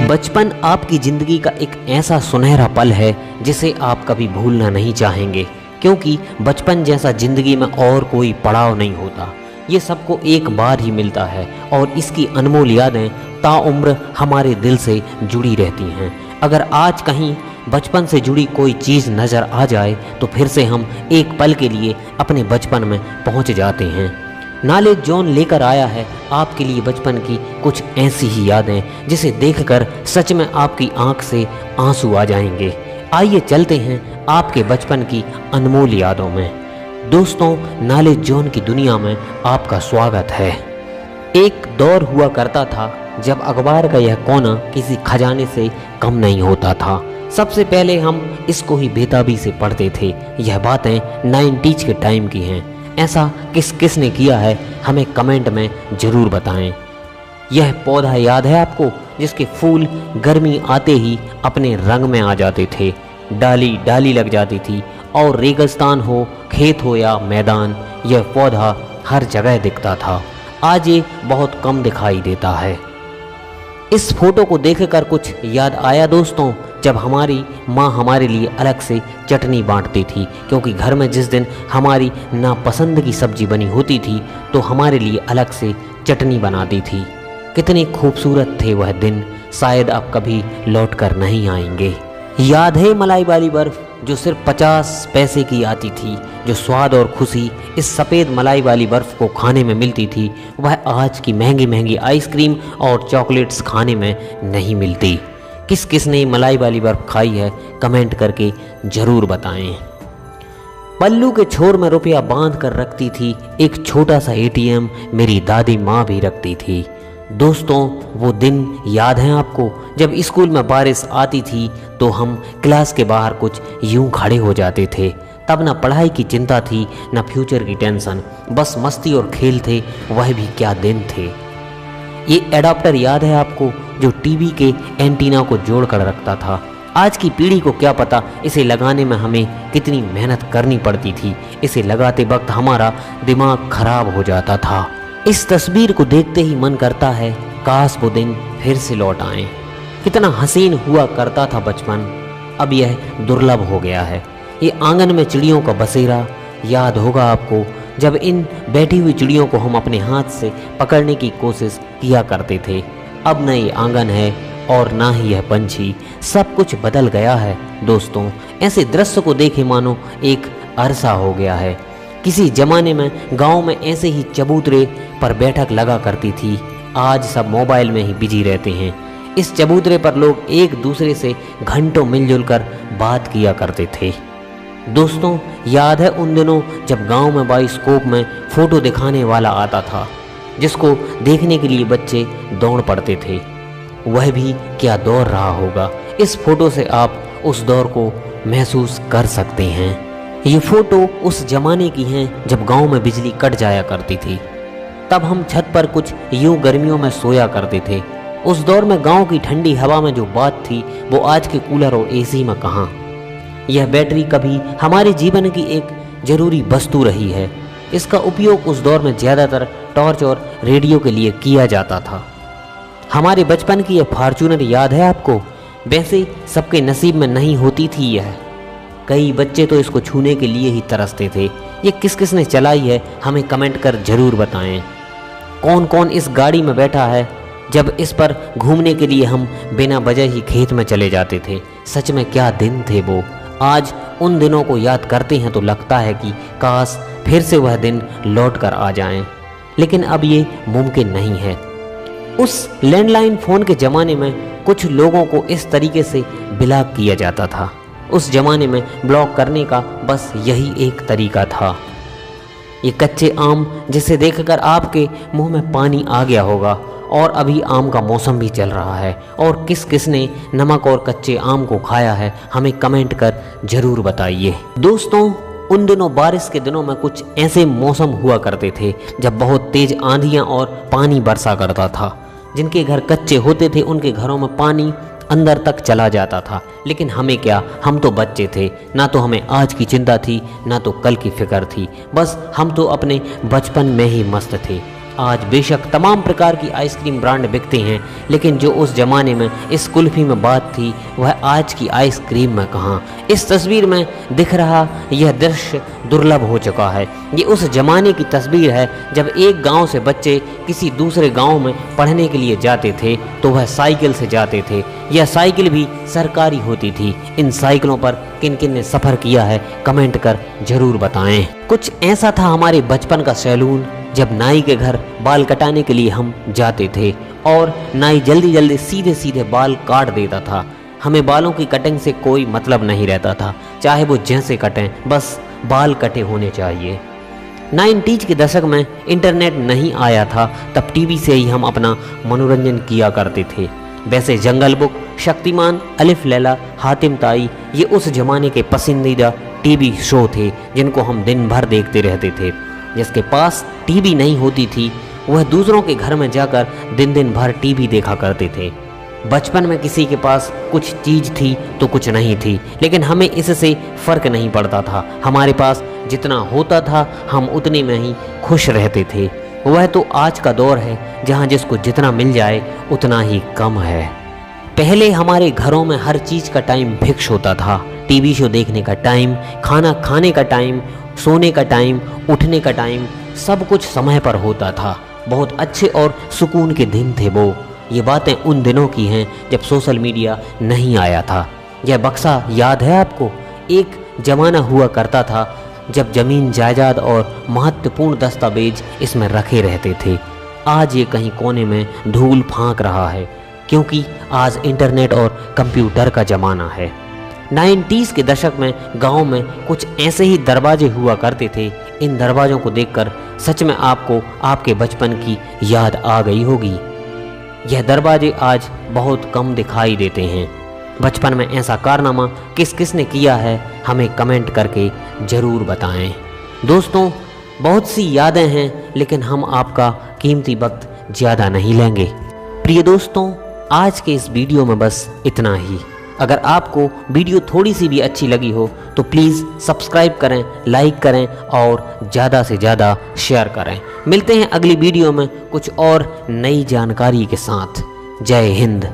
बचपन आपकी ज़िंदगी का एक ऐसा सुनहरा पल है जिसे आप कभी भूलना नहीं चाहेंगे, क्योंकि बचपन जैसा ज़िंदगी में और कोई पड़ाव नहीं होता। ये सबको एक बार ही मिलता है और इसकी अनमोल यादें ताउम्र हमारे दिल से जुड़ी रहती हैं। अगर आज कहीं बचपन से जुड़ी कोई चीज़ नज़र आ जाए तो फिर से हम एक पल के लिए अपने बचपन में पहुंच जाते हैं। नॉलेज जोन लेकर आया है आपके लिए बचपन की कुछ ऐसी ही यादें जिसे देखकर सच में आपकी आंख से आंसू आ जाएंगे। आइए चलते हैं आपके बचपन की अनमोल यादों में। दोस्तों, नॉलेज जोन की दुनिया में आपका स्वागत है। एक दौर हुआ करता था जब अखबार का यह कोना किसी खजाने से कम नहीं होता था। सबसे पहले हम इसको ही बेताबी से पढ़ते थे। यह बातें 90s के टाइम की हैं। ऐसा किस किस ने किया है हमें कमेंट में ज़रूर बताएं। यह पौधा याद है आपको जिसके फूल गर्मी आते ही अपने रंग में आ जाते थे, डाली डाली लग जाती थी और रेगिस्तान हो, खेत हो या मैदान, यह पौधा हर जगह दिखता था। आज ये बहुत कम दिखाई देता है। इस फोटो को देखकर कुछ याद आया दोस्तों, जब हमारी माँ हमारे लिए अलग से चटनी बांटती थी, क्योंकि घर में जिस दिन हमारी नापसंद की सब्जी बनी होती थी तो हमारे लिए अलग से चटनी बनाती थी। कितने खूबसूरत थे वह दिन, शायद अब कभी लौट कर नहीं आएंगे। याद है मलाई वाली बर्फ़ जो सिर्फ 50 पैसे की आती थी। जो स्वाद और खुशी इस सफ़ेद मलाई वाली बर्फ़ को खाने में मिलती थी वह आज की महंगी महंगी आइसक्रीम और चॉकलेट्स खाने में नहीं मिलती। किस किस ने मलाई वाली बर्फ़ खाई है कमेंट करके ज़रूर बताएं। पल्लू के छोर में रुपया बांध कर रखती थी एक छोटा सा ATM मेरी दादी माँ भी रखती थी। दोस्तों, वो दिन याद हैं आपको जब स्कूल में बारिश आती थी तो हम क्लास के बाहर कुछ यूं खड़े हो जाते थे। तब न पढ़ाई की चिंता थी न फ्यूचर की टेंशन, बस मस्ती और खेल थे। वह भी क्या दिन थे। ये एडाप्टर याद है आपको जो टीवी के एंटीना को जोड़ कर रखता था। आज की पीढ़ी को क्या पता इसे लगाने में हमें कितनी मेहनत करनी पड़ती थी। इसे लगाते वक्त हमारा दिमाग खराब हो जाता था। इस तस्वीर को देखते ही मन करता है काश वो दिन फिर से लौट आए। कितना हसीन हुआ करता था बचपन, अब यह दुर्लभ हो गया है। ये आंगन में चिड़ियों का बसेरा याद होगा आपको, जब इन बैठी हुई चिड़ियों को हम अपने हाथ से पकड़ने की कोशिश किया करते थे। अब न ये आंगन है और ना ही यह पंछी, सब कुछ बदल गया है। दोस्तों, ऐसे दृश्य को देखे मानो एक अरसा हो गया है। किसी जमाने में गांव में ऐसे ही चबूतरे पर बैठक लगा करती थी। आज सब मोबाइल में ही बिजी रहते हैं। इस चबूतरे पर लोग एक दूसरे से घंटों मिलजुल कर बात किया करते थे। दोस्तों, याद है उन दिनों जब गांव में बाइस्कोप में फ़ोटो दिखाने वाला आता था, जिसको देखने के लिए बच्चे दौड़ पड़ते थे। वह भी क्या दौर रहा होगा। इस फोटो से आप उस दौर को महसूस कर सकते हैं। ये फ़ोटो उस ज़माने की हैं जब गांव में बिजली कट जाया करती थी। तब हम छत पर कुछ यूं गर्मियों में सोया करते थे। उस दौर में गांव की ठंडी हवा में जो बात थी वो आज के कूलर और AC में कहाँ। यह बैटरी कभी हमारे जीवन की एक ज़रूरी वस्तु रही है। इसका उपयोग उस दौर में ज़्यादातर टॉर्च और रेडियो के लिए किया जाता था। हमारे बचपन की यह फॉर्च्यूनर याद है आपको? वैसे सबके नसीब में नहीं होती थी यह। कई बच्चे तो इसको छूने के लिए ही तरसते थे। ये किस किस ने चलाई है हमें कमेंट कर ज़रूर बताएं। कौन कौन इस गाड़ी में बैठा है जब इस पर घूमने के लिए हम बिना वजह ही खेत में चले जाते थे। सच में क्या दिन थे वो। आज उन दिनों को याद करते हैं तो लगता है कि काश फिर से वह दिन लौट कर आ जाएं, लेकिन अब ये मुमकिन नहीं है। उस लैंडलाइन फ़ोन के ज़माने में कुछ लोगों को इस तरीके से ब्लॉक किया जाता था। उस ज़माने में ब्लॉक करने का बस यही एक तरीका था। ये कच्चे आम जिसे देखकर आपके मुंह में पानी आ गया होगा, और अभी आम का मौसम भी चल रहा है। और किस किस ने नमक और कच्चे आम को खाया है हमें कमेंट कर ज़रूर बताइए। दोस्तों, उन दिनों बारिश के दिनों में कुछ ऐसे मौसम हुआ करते थे जब बहुत तेज़ आंधियाँ और पानी बरसा करता था। जिनके घर कच्चे होते थे उनके घरों में पानी अंदर तक चला जाता था। लेकिन हमें क्या, हम तो बच्चे थे, ना तो हमें आज की चिंता थी ना तो कल की फिक्र थी। बस हम तो अपने बचपन में ही मस्त थे। आज बेशक तमाम प्रकार की आइसक्रीम ब्रांड बिकते हैं, लेकिन जो उस ज़माने में इस कुल्फ़ी में बात थी वह आज की आइसक्रीम में कहाँ। इस तस्वीर में दिख रहा यह दृश्य दुर्लभ हो चुका है। ये उस ज़माने की तस्वीर है जब एक गांव से बच्चे किसी दूसरे गांव में पढ़ने के लिए जाते थे तो वह साइकिल से जाते थे। यह साइकिल भी सरकारी होती थी। इन साइकिलों पर किन किन ने सफ़र किया है कमेंट कर ज़रूर बताएं। कुछ ऐसा था हमारे बचपन का सैलून, जब नाई के घर बाल कटाने के लिए हम जाते थे और नाई जल्दी जल्दी सीधे सीधे बाल काट देता था। हमें बालों की कटिंग से कोई मतलब नहीं रहता था, चाहे वो जैसे कटें, बस बाल कटे होने चाहिए। 90s के दशक में इंटरनेट नहीं आया था, तब टीवी से ही हम अपना मनोरंजन किया करते थे। वैसे जंगल बुक, शक्तिमान, अलिफ लैला, हातिम ताई ये उस जमाने के पसंदीदा टीवी शो थे जिनको हम दिन भर देखते रहते थे। जिसके पास टीवी नहीं होती थी वह दूसरों के घर में जाकर दिन दिन भर टीवी देखा करते थे। बचपन में किसी के पास कुछ चीज़ थी तो कुछ नहीं थी, लेकिन हमें इससे फ़र्क नहीं पड़ता था। हमारे पास जितना होता था हम उतने में ही खुश रहते थे। वह तो आज का दौर है जहाँ जिसको जितना मिल जाए उतना ही कम है। पहले हमारे घरों में हर चीज़ का टाइम फिक्स होता था। टीवी शो देखने का टाइम, खाना खाने का टाइम, सोने का टाइम, उठने का टाइम, सब कुछ समय पर होता था। बहुत अच्छे और सुकून के दिन थे वो। ये बातें उन दिनों की हैं जब सोशल मीडिया नहीं आया था। यह बक्सा याद है आपको? एक ज़माना हुआ करता था जब ज़मीन जायदाद और महत्वपूर्ण दस्तावेज इसमें रखे रहते थे। आज ये कहीं कोने में धूल फांक रहा है, क्योंकि आज इंटरनेट और कंप्यूटर का ज़माना है। 90s के दशक में गांव में कुछ ऐसे ही दरवाजे हुआ करते थे। इन दरवाज़ों को देखकर सच में आपको आपके बचपन की याद आ गई होगी। यह दरवाजे आज बहुत कम दिखाई देते हैं। बचपन में ऐसा कारनामा किस किस ने किया है हमें कमेंट करके ज़रूर बताएं। दोस्तों, बहुत सी यादें हैं, लेकिन हम आपका कीमती वक्त ज़्यादा नहीं लेंगे। प्रिय दोस्तों, आज के इस वीडियो में बस इतना ही। अगर आपको वीडियो थोड़ी सी भी अच्छी लगी हो तो प्लीज़ सब्सक्राइब करें, लाइक करें और ज़्यादा से ज़्यादा शेयर करें। मिलते हैं अगली वीडियो में कुछ और नई जानकारी के साथ। जय हिंद।